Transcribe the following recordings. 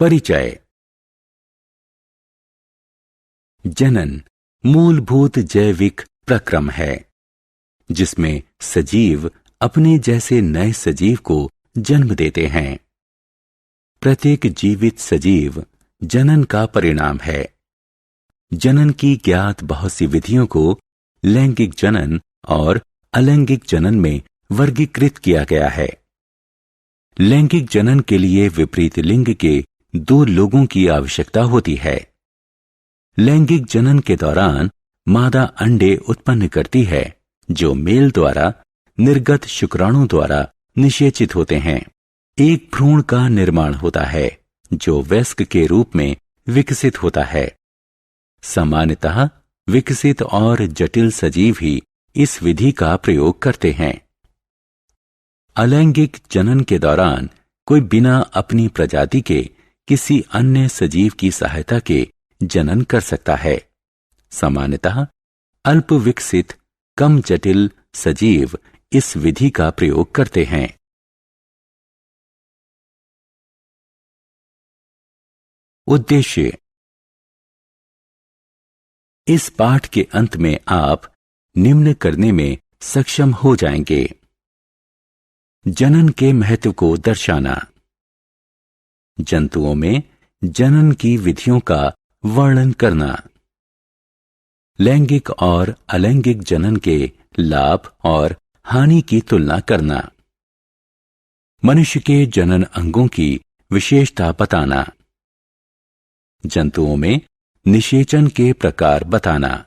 परिचय। जनन मूलभूत जैविक प्रक्रम है जिसमें सजीव अपने जैसे नए सजीव को जन्म देते हैं। प्रत्येक जीवित सजीव जनन का परिणाम है। जनन की ज्ञात बहुत सी विधियों को लैंगिक जनन और अलैंगिक जनन में वर्गीकृत किया गया है। लैंगिक जनन के लिए विपरीत लिंग के 2 लोगों की आवश्यकता होती है। लैंगिक जनन के दौरान मादा अंडे उत्पन्न करती है जो मेल द्वारा निर्गत शुक्राणु द्वारा निषेचित होते हैं। एक भ्रूण का निर्माण होता है जो वयस्क के रूप में विकसित होता है। सामान्यतः विकसित और जटिल सजीव ही इस विधि का प्रयोग करते हैं। अलैंगिक जनन के दौरान कोई बिना अपनी प्रजाति के किसी अन्य सजीव की सहायता के जनन कर सकता है। सामान्यतः अल्प विकसित कम जटिल सजीव इस विधि का प्रयोग करते हैं। उद्देश्य। इस पाठ के अंत में आप निम्न करने में सक्षम हो जाएंगे। जनन के महत्व को दर्शाना, जंतुओं में जनन की विधियों का वर्णन करना, लैंगिक और अलैंगिक जनन के लाभ और हानि की तुलना करना, मनुष्य के जनन अंगों की विशेषता बताना, जंतुओं में निषेचन के प्रकार बताना,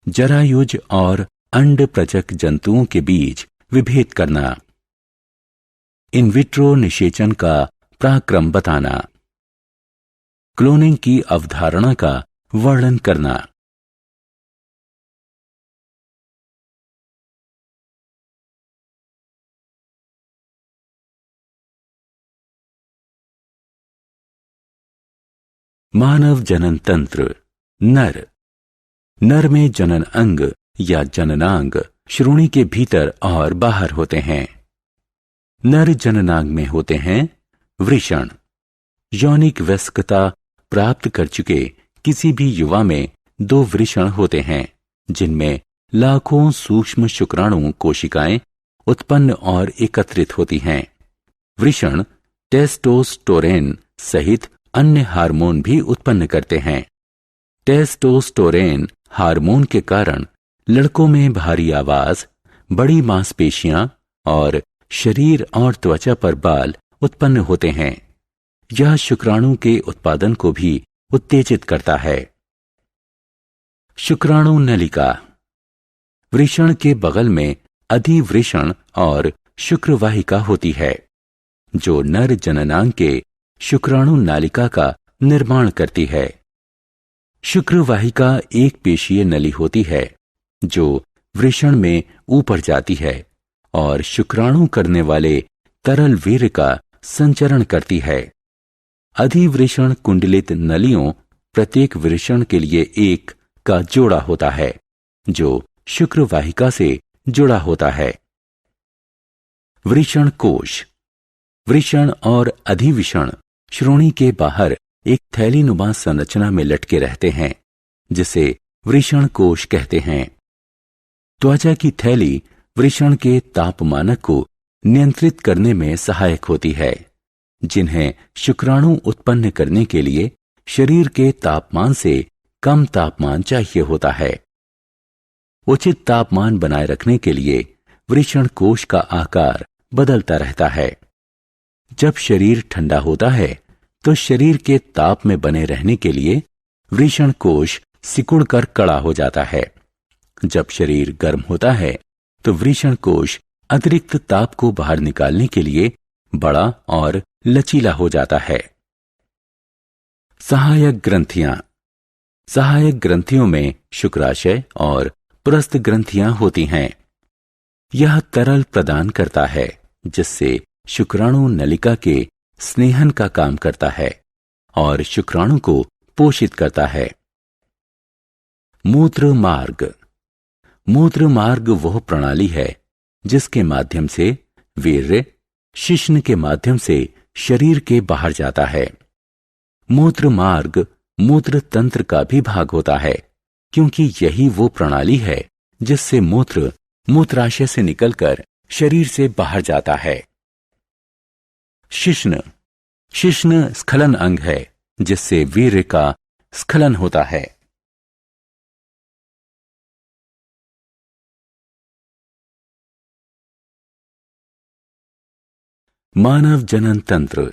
जरायुज और अंडप्रजक जंतुओं के बीच विभेद करना, इन विट्रो निषेचन का पराक्रम बताना, क्लोनिंग की अवधारणा का वर्णन करना। मानव जनन तंत्र। नर में जनन अंग या जननांग श्रोणि के भीतर और बाहर होते हैं। नर जननांग में होते हैं वृषण। यौनिक वयस्कता प्राप्त कर चुके किसी भी युवा में 2 वृषण होते हैं जिनमें लाखों सूक्ष्म शुक्राणु कोशिकाएं उत्पन्न और एकत्रित होती हैं। वृषण टेस्टोस्टेरोन सहित अन्य हार्मोन भी उत्पन्न करते हैं। टेस्टोस्टेरोन हार्मोन के कारण लड़कों में भारी आवाज, बड़ी मांसपेशियां और शरीर और त्वचा पर बाल उत्पन्न होते हैं। यह शुक्राणु के उत्पादन को भी उत्तेजित करता है। शुक्राणु नलिका। वृषण के बगल में अधिवृषण और शुक्रवाहिका होती है जो नर जननांग के शुक्राणु नालिका का निर्माण करती है। शुक्रवाहिका एक पेशीय नली होती है जो वृषण में ऊपर जाती है और शुक्राणु करने वाले तरल वीर्य का संचरण करती है। अधिवृषण कुंडलित नलियों प्रत्येक वृषण के लिए एक का जोड़ा होता है जो शुक्रवाहिका से जुड़ा होता है। वृषण कोश। वृषण और अधिवृषण श्रोणि के बाहर एक थैलीनुमा संरचना में लटके रहते हैं जिसे वृषण कोश कहते हैं। त्वचा की थैली वृषण के तापमानक को नियंत्रित करने में सहायक होती है जिन्हें शुक्राणु उत्पन्न करने के लिए शरीर के तापमान से कम तापमान चाहिए होता है। उचित तापमान बनाए रखने के लिए वृषण कोश का आकार बदलता रहता है। जब शरीर ठंडा होता है तो शरीर के ताप में बने रहने के लिए वृषण कोश सिकुड़कर कड़ा हो जाता है। जब शरीर गर्म होता है तो वृषण कोश अतिरिक्त ताप को बाहर निकालने के लिए बड़ा और लचीला हो जाता है। सहायक ग्रंथियां। सहायक ग्रंथियों में शुक्राशय और पुरस्थ ग्रंथियां होती हैं। यह तरल प्रदान करता है जिससे शुक्राणु नलिका के स्नेहन का काम करता है और शुक्राणु को पोषित करता है। मूत्र मार्ग। मूत्र मार्ग वह प्रणाली है जिसके माध्यम से वीर्य शिश्न के माध्यम से शरीर के बाहर जाता है। मूत्र मार्ग मूत्र तंत्र का भी भाग होता है, क्योंकि यही वो प्रणाली है जिससे मूत्र मूत्राशय से निकलकर शरीर से बाहर जाता है। शिश्न शिश्न स्खलन अंग है, जिससे वीर्य का स्खलन होता है। मानव जनन तंत्र।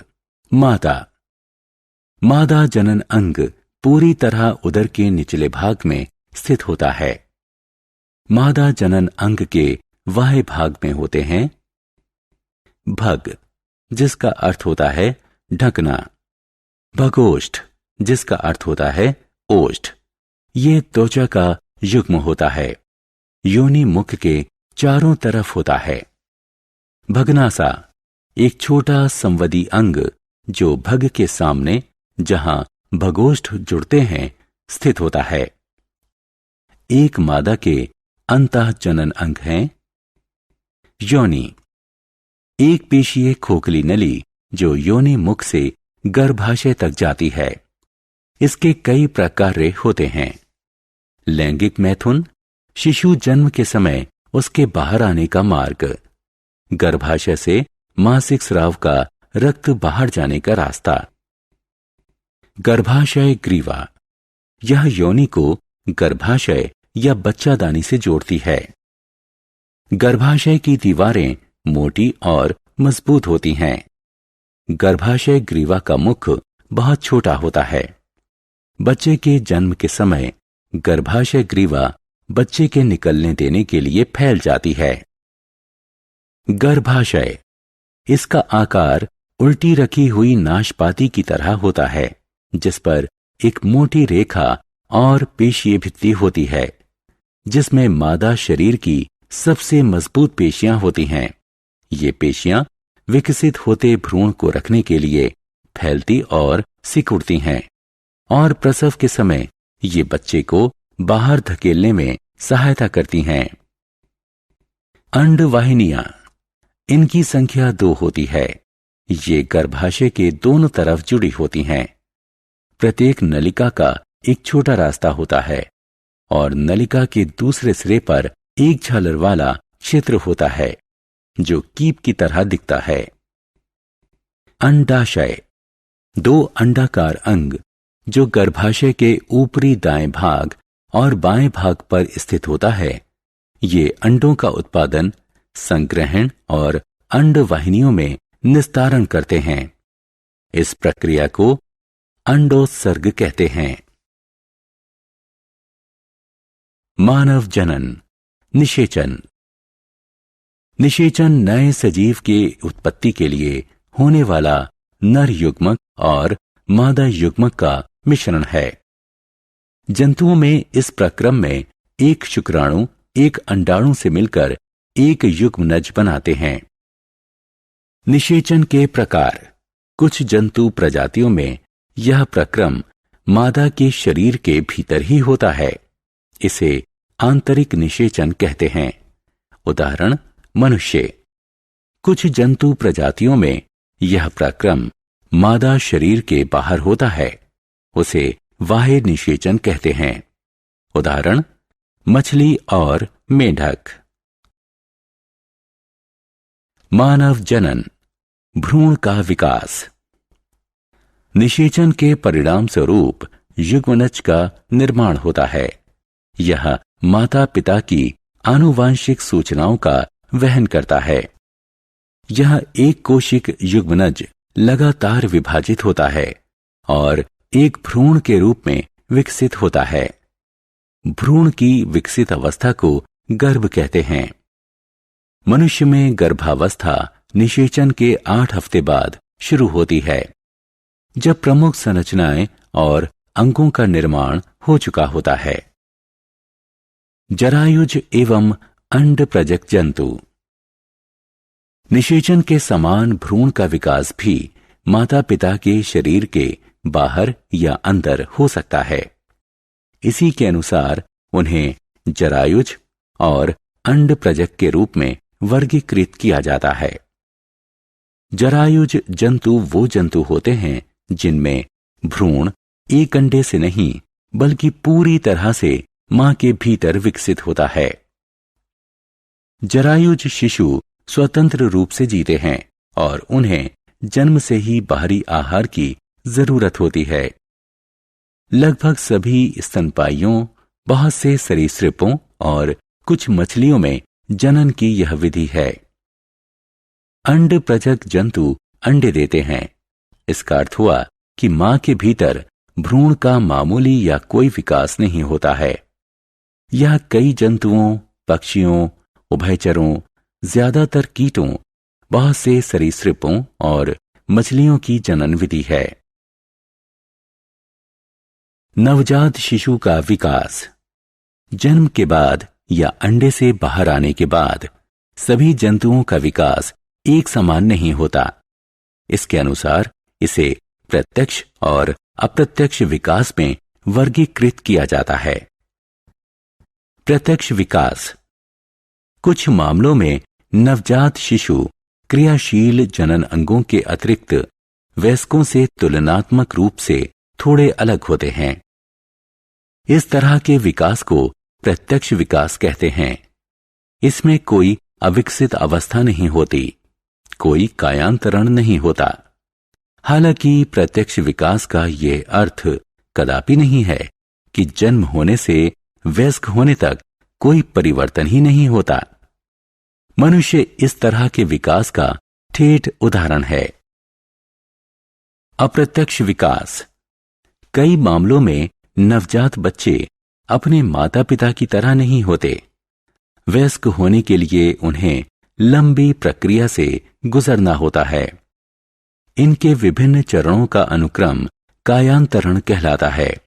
मादा जनन अंग पूरी तरह उदर के निचले भाग में स्थित होता है। मादा जनन अंग के बाह्य भाग में होते हैं भग, जिसका अर्थ होता है ढकना, भगोष्ठ, जिसका अर्थ होता है ओष्ठ। ये त्वचा का युग्म होता है, योनि मुख के चारों तरफ होता है। भगनासा एक छोटा संवदी अंग जो भग के सामने, जहां भगोष्ठ जुड़ते हैं, स्थित होता है। एक मादा के अंतः जनन अंग हैं योनि, एक पेशीय खोखली नली जो योनि मुख से गर्भाशय तक जाती है। इसके कई प्रकार होते हैं। लैंगिक मैथुन, शिशु जन्म के समय उसके बाहर आने का मार्ग, गर्भाशय से मासिक स्राव का रक्त बाहर जाने का रास्ता। गर्भाशय ग्रीवा, यह योनि को गर्भाशय या बच्चादानी से जोड़ती है। गर्भाशय की दीवारें मोटी और मजबूत होती हैं। गर्भाशय ग्रीवा का मुख बहुत छोटा होता है। बच्चे के जन्म के समय गर्भाशय ग्रीवा बच्चे के निकलने देने के लिए फैल जाती है। गर्भाशय, इसका आकार उल्टी रखी हुई नाशपाती की तरह होता है, जिस पर एक मोटी रेखा और पेशीय भित्ति होती है, जिसमें मादा शरीर की सबसे मजबूत पेशियां होती हैं। ये पेशियां विकसित होते भ्रूण को रखने के लिए फैलती और सिकुड़ती हैं, और प्रसव के समय ये बच्चे को बाहर धकेलने में सहायता करती हैं। अंडवाहिनियां, इनकी संख्या 2 होती है। ये गर्भाशय के दोनों तरफ जुड़ी होती हैं। प्रत्येक नलिका का एक छोटा रास्ता होता है और नलिका के दूसरे सिरे पर एक झालर वाला क्षेत्र होता है जो कीप की तरह दिखता है। अंडाशय, 2 अंडाकार अंग जो गर्भाशय के ऊपरी दाएं भाग और बाएं भाग पर स्थित होता है। ये अंडों का उत्पादन, संग्रहण और अंडवाहिनियों में निस्तारण करते हैं। इस प्रक्रिया को अंडोत्सर्ग कहते हैं। मानव जनन निषेचन। निषेचन नए सजीव के उत्पत्ति के लिए होने वाला नर युग्मक और मादा युग्मक का मिश्रण है। जंतुओं में इस प्रक्रम में एक शुक्राणु एक अंडाणु से मिलकर एक युग्मनज बनाते हैं। निषेचन के प्रकार। कुछ जंतु प्रजातियों में यह प्रक्रम मादा के शरीर के भीतर ही होता है। इसे आंतरिक निषेचन कहते हैं। उदाहरण मनुष्य। कुछ जंतु प्रजातियों में यह प्रक्रम मादा शरीर के बाहर होता है। उसे बाह्य निषेचन कहते हैं। उदाहरण मछली और मेंढक। मानव जनन भ्रूण का विकास। निषेचन के परिणाम स्वरूप युग्मनज का निर्माण होता है। यह माता पिता की आनुवांशिक सूचनाओं का वहन करता है। यह एक कोशिक युग्मनज लगातार विभाजित होता है और एक भ्रूण के रूप में विकसित होता है। भ्रूण की विकसित अवस्था को गर्भ कहते हैं। मनुष्य में गर्भावस्था निषेचन के 8 हफ्ते बाद शुरू होती है, जब प्रमुख संरचनाएं और अंगों का निर्माण हो चुका होता है। जरायुज एवं अंड प्रजक जंतु। निषेचन के समान भ्रूण का विकास भी माता पिता के शरीर के बाहर या अंदर हो सकता है। इसी के अनुसार उन्हें जरायुज और अंड प्रजक के रूप में वर्गीकृत किया जाता है। जरायुज जंतु वो जंतु होते हैं जिनमें भ्रूण एक अंडे से नहीं बल्कि पूरी तरह से मां के भीतर विकसित होता है। जरायुज शिशु स्वतंत्र रूप से जीते हैं और उन्हें जन्म से ही बाहरी आहार की जरूरत होती है। लगभग सभी स्तनपाइयों, बहुत से सरीसृपों और कुछ मछलियों में जनन की यह विधि है। अंड प्रजक जंतु अंडे देते हैं। इसका अर्थ हुआ कि मां के भीतर भ्रूण का मामूली या कोई विकास नहीं होता है। यह कई जंतुओं, पक्षियों, उभयचरों, ज्यादातर कीटों, बहुत से सरीसृपों और मछलियों की जनन विधि है। नवजात शिशु का विकास। जन्म के बाद या अंडे से बाहर आने के बाद सभी जंतुओं का विकास एक समान नहीं होता। इसके अनुसार इसे प्रत्यक्ष और अप्रत्यक्ष विकास में वर्गीकृत किया जाता है। प्रत्यक्ष विकास। कुछ मामलों में नवजात शिशु क्रियाशील जनन अंगों के अतिरिक्त वयस्कों से तुलनात्मक रूप से थोड़े अलग होते हैं। इस तरह के विकास को प्रत्यक्ष विकास कहते हैं। इसमें कोई अविकसित अवस्था नहीं होती, कोई कायांतरण नहीं होता। हालांकि प्रत्यक्ष विकास का यह अर्थ कदापि नहीं है कि जन्म होने से वयस्क होने तक कोई परिवर्तन ही नहीं होता। मनुष्य इस तरह के विकास का ठेठ उदाहरण है। अप्रत्यक्ष विकास। कई मामलों में नवजात बच्चे अपने माता पिता की तरह नहीं होते। वयस्क होने के लिए उन्हें लंबी प्रक्रिया से गुजरना होता है। इनके विभिन्न चरणों का अनुक्रम कायांतरण कहलाता है।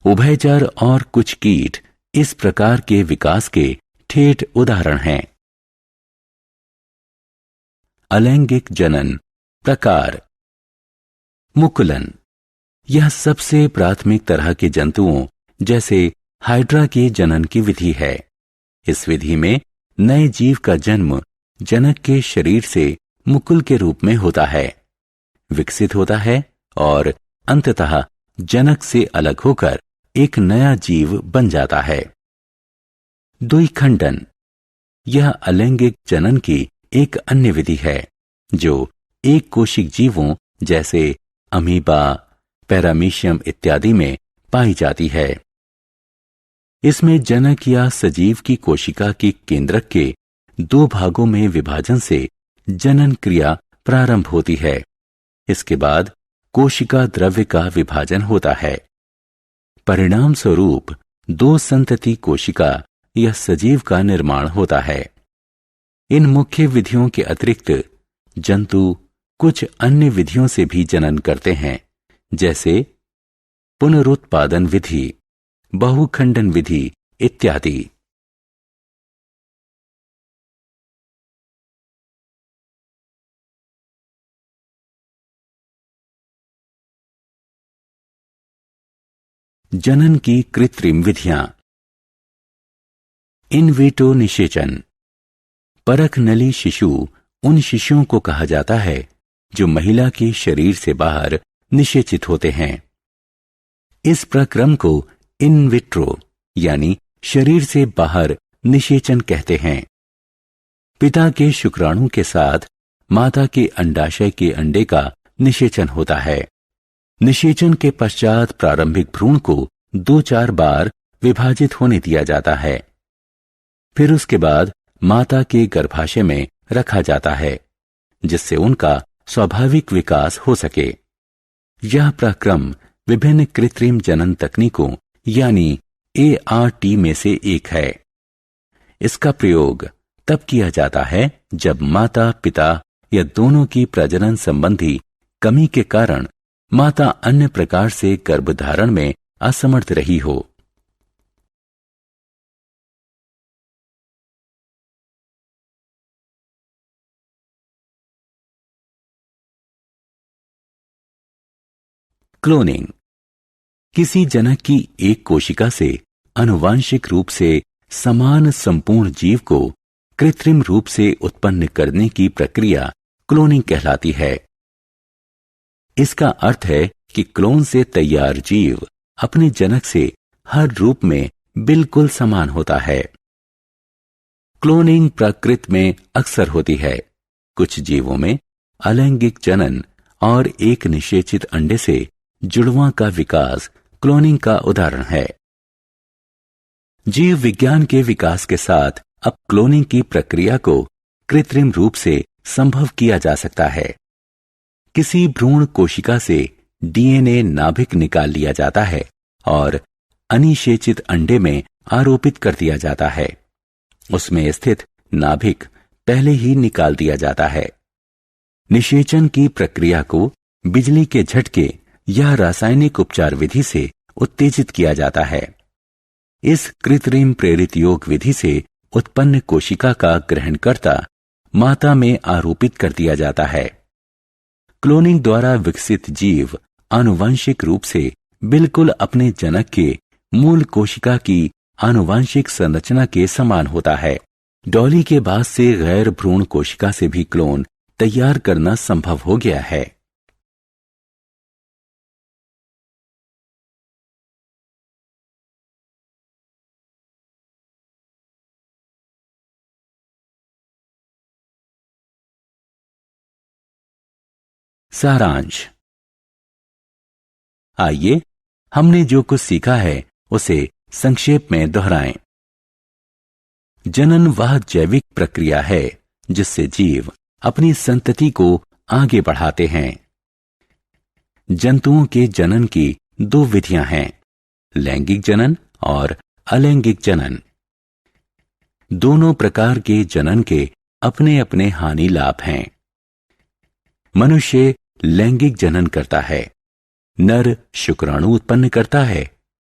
उभयचर और कुछ कीट इस प्रकार के विकास के ठेठ उदाहरण हैं। अलैंगिक जनन प्रकार। मुकुलन। यह सबसे प्राथमिक तरह के जंतुओं जैसे हाइड्रा के जनन की विधि है। इस विधि में नए जीव का जन्म जनक के शरीर से मुकुल के रूप में होता है, विकसित होता है और अंततः जनक से अलग होकर एक नया जीव बन जाता है। द्विखंडन। यह अलैंगिक जनन की एक अन्य विधि है जो एक कोशिक जीवों जैसे अमीबा, पैरामीशियम इत्यादि में पाई जाती है। इसमें जनक या सजीव की कोशिका के केंद्रक के दो भागों में विभाजन से जनन क्रिया प्रारंभ होती है। इसके बाद कोशिका द्रव्य का विभाजन होता है। परिणाम स्वरूप दो संतति कोशिका या सजीव का निर्माण होता है। इन मुख्य विधियों के अतिरिक्त जंतु कुछ अन्य विधियों से भी जनन करते हैं, जैसे पुनरुत्पादन विधि, बहुखंडन विधि इत्यादि। जनन की कृत्रिम विधियां। इन विट्रो निषेचन। परख नली शिशु उन शिशुओं को कहा जाता है जो महिला के शरीर से बाहर निषेचित होते हैं। इस प्रक्रम को इन विट्रो यानी शरीर से बाहर निषेचन कहते हैं। पिता के शुक्राणु के साथ माता के अंडाशय के अंडे का निषेचन होता है। निषेचन के पश्चात प्रारंभिक भ्रूण को 2-4 बार विभाजित होने दिया जाता है। फिर उसके बाद माता के गर्भाशय में रखा जाता है, जिससे उनका स्वाभाविक विकास हो सके। यह प्रक्रम विभिन्न कृत्रिम जनन तकनीकों यानी ART में से एक है। इसका प्रयोग तब किया जाता है जब माता पिता या दोनों की प्रजनन संबंधी कमी के कारण माता अन्य प्रकार से गर्भधारण में असमर्थ रही हो। क्लोनिंग। किसी जनक की एक कोशिका से आनुवांशिक रूप से समान संपूर्ण जीव को कृत्रिम रूप से उत्पन्न करने की प्रक्रिया क्लोनिंग कहलाती है। इसका अर्थ है कि क्लोन से तैयार जीव अपने जनक से हर रूप में बिल्कुल समान होता है। क्लोनिंग प्रकृति में अक्सर होती है। कुछ जीवों में अलैंगिक जनन और एक निषेचित अंडे से जुड़वां का विकास क्लोनिंग का उदाहरण है। जीव विज्ञान के विकास के साथ अब क्लोनिंग की प्रक्रिया को कृत्रिम रूप से संभव किया जा सकता है। किसी भ्रूण कोशिका से डीएनए नाभिक निकाल लिया जाता है और अनिषेचित अंडे में आरोपित कर दिया जाता है। उसमें स्थित नाभिक पहले ही निकाल दिया जाता है। निषेचन की प्रक्रिया को बिजली के झटके या रासायनिक उपचार विधि से उत्तेजित किया जाता है। इस कृत्रिम प्रेरित योग विधि से उत्पन्न कोशिका का ग्रहणकर्ता माता में आरोपित कर दिया जाता है। क्लोनिंग द्वारा विकसित जीव आनुवंशिक रूप से बिल्कुल अपने जनक के मूल कोशिका की आनुवंशिक संरचना के समान होता है। डॉली के बाद से गैर भ्रूण कोशिका से भी क्लोन तैयार करना संभव हो गया है। सारांश। आइए हमने जो कुछ सीखा है उसे संक्षेप में दोहराएं। जनन वह जैविक प्रक्रिया है जिससे जीव अपनी संतति को आगे बढ़ाते हैं। जंतुओं के जनन की दो विधियां हैं, लैंगिक जनन और अलैंगिक जनन। दोनों प्रकार के जनन के अपने अपने हानि लाभ हैं। मनुष्य लैंगिक जनन करता है। नर शुक्राणु उत्पन्न करता है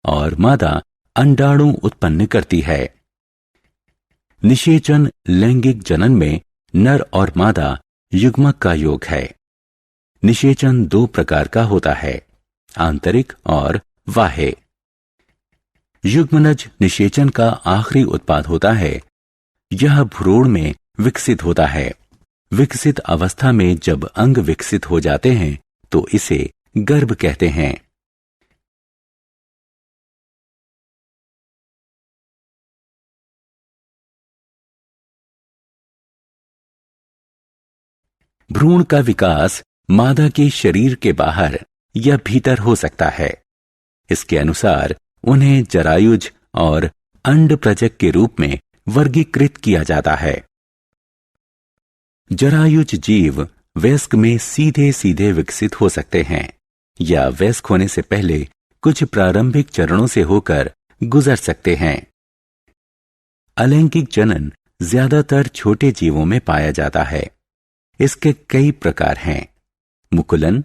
और मादा अंडाणु उत्पन्न करती है। निषेचन लैंगिक जनन में नर और मादा युग्मक का योग है। निषेचन दो प्रकार का होता है, आंतरिक और बाह्य। युग्मनज निषेचन का आखिरी उत्पाद होता है। यह भ्रूण में विकसित होता है। विकसित अवस्था में जब अंग विकसित हो जाते हैं तो इसे गर्भ कहते हैं। भ्रूण का विकास मादा के शरीर के बाहर या भीतर हो सकता है। इसके अनुसार उन्हें जरायुज और अंडप्रजक के रूप में वर्गीकृत किया जाता है। जरायुज जीव वयस्क में सीधे सीधे विकसित हो सकते हैं या वयस्क होने से पहले कुछ प्रारंभिक चरणों से होकर गुजर सकते हैं। अलैंगिक जनन ज्यादातर छोटे जीवों में पाया जाता है। इसके कई प्रकार हैं, मुकुलन,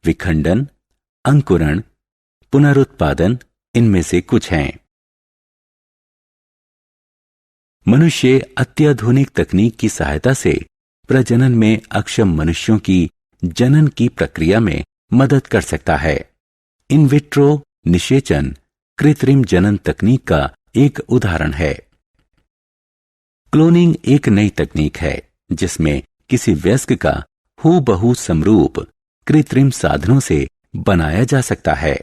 विखंडन, अंकुरण, पुनरुत्पादन इनमें से कुछ हैं। मनुष्य अत्याधुनिक तकनीक की सहायता से प्रजनन में अक्षम मनुष्यों की जनन की प्रक्रिया में मदद कर सकता है। इन विट्रो निषेचन कृत्रिम जनन तकनीक का एक उदाहरण है। क्लोनिंग एक नई तकनीक है जिसमें किसी वयस्क का हूबहू समरूप कृत्रिम साधनों से बनाया जा सकता है।